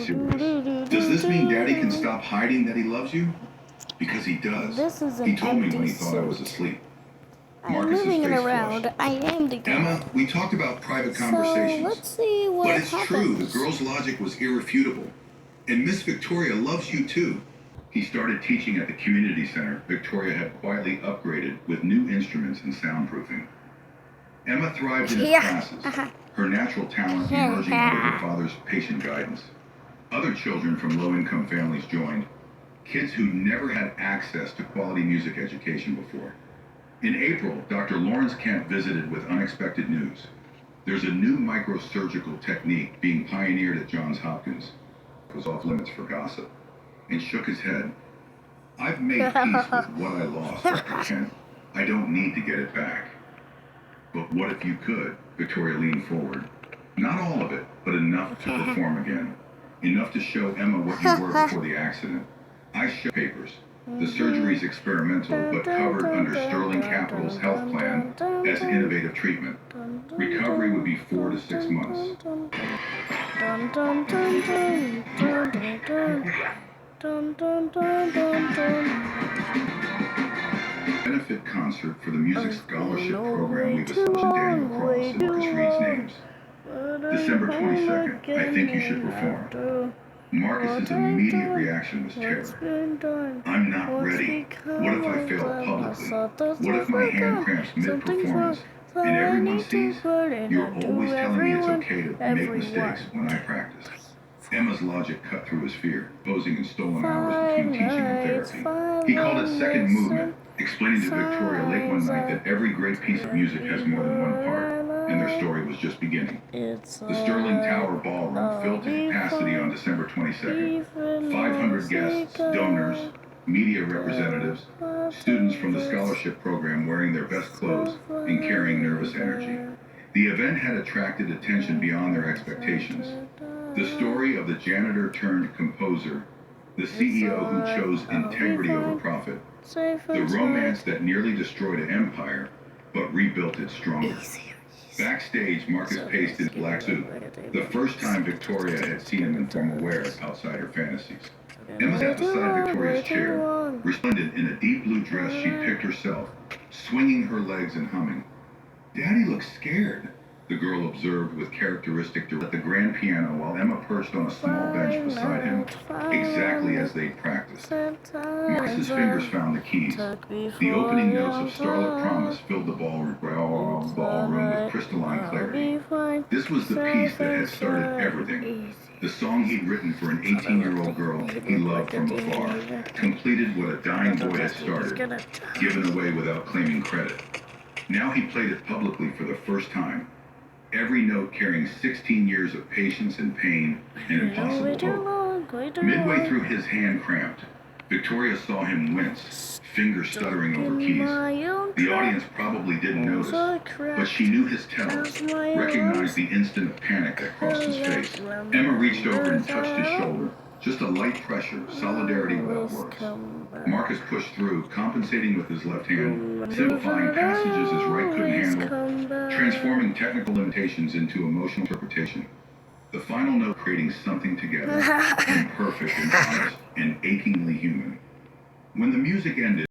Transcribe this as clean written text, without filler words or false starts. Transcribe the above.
serious. Does this mean Daddy can stop hiding that he loves you? Because he does. This is an He told me empty when he thought I was suit. asleep. I'm Marcus's moving it face around. flushed. I am the girl. Emma, we talked about private So conversations. let's see what But it's happens. true, the girl's logic was irrefutable. And Miss Victoria loves you too. He started teaching at the community center Victoria had quietly upgraded with new instruments and soundproofing. Emma thrived in his classes, her natural talent emerging under her father's patient guidance. Other children from low-income families joined, kids who never had access to quality music education before. In April, Dr. Lawrence Kent visited with unexpected news. There's a new microsurgical technique being pioneered at Johns Hopkins. It was off limits for gossip, and shook his head. I've made peace with what I lost, Dr. Kent. I don't need to get it back. But what if you could? Victoria leaned forward. Not all of it, but enough to perform again. Enough to show Emma what you were before the accident. I show papers. The surgery's experimental, but covered under Sterling Capital's health plan as innovative treatment. Recovery would be 4 to 6 months. Benefit concert for the music scholarship program we've established Daniel Cross and Marcus Reed's names. December 22nd, I think you should perform. Marcus's immediate reaction was terror. I'm not ready. What if I fail publicly? What if my hand cramps mid-performance? And everyone sees? You're always telling me it's okay to make mistakes when I practice. Emma's logic cut through his fear, posing in stolen hours between teaching and therapy. He called it second movement, explaining to Victoria late one night that every great piece of music has more than one part, and their story was just beginning. The Sterling Tower Ballroom filled to capacity on December 22nd. 500 guests, donors, media representatives, students from the scholarship program wearing their best clothes and carrying nervous energy. The event had attracted attention beyond their expectations. The story of the janitor turned composer, the CEO who chose integrity over profit, the romance that nearly destroyed an empire but rebuilt it stronger. Backstage, Marcus paced his black suit, the first time Victoria had seen him in formal wear outside her fantasies. Emma sat beside Victoria's chair, resplendent in a deep blue dress she'd picked herself, swinging her legs and humming. Daddy looks scared, the girl observed with characteristic at the grand piano while Emma perched on a small bench beside him, exactly as they'd practiced. Marcus's fingers found the keys. The opening notes of Starlit Promise filled the ballroom with crystalline clarity. This was the piece that had started everything. The song he'd written for an 18-year-old girl he loved from afar, completed what a dying boy had started, given away without claiming credit. Now he played it publicly for the first time. Every note carrying 16 years of patience and pain and impossible hope. Midway through his hand cramped, Victoria saw him wince, fingers stuttering over keys. The audience probably didn't notice, but she knew his terror, recognized the instant of panic that crossed his face. Emma reached over and touched his shoulder. Just a light pressure, solidarity without words. Marcus pushed through, compensating with his left hand, simplifying passages his right couldn't handle, transforming technical limitations into emotional interpretation. The final note creating something together, imperfect and honest, and achingly human. When the music ended,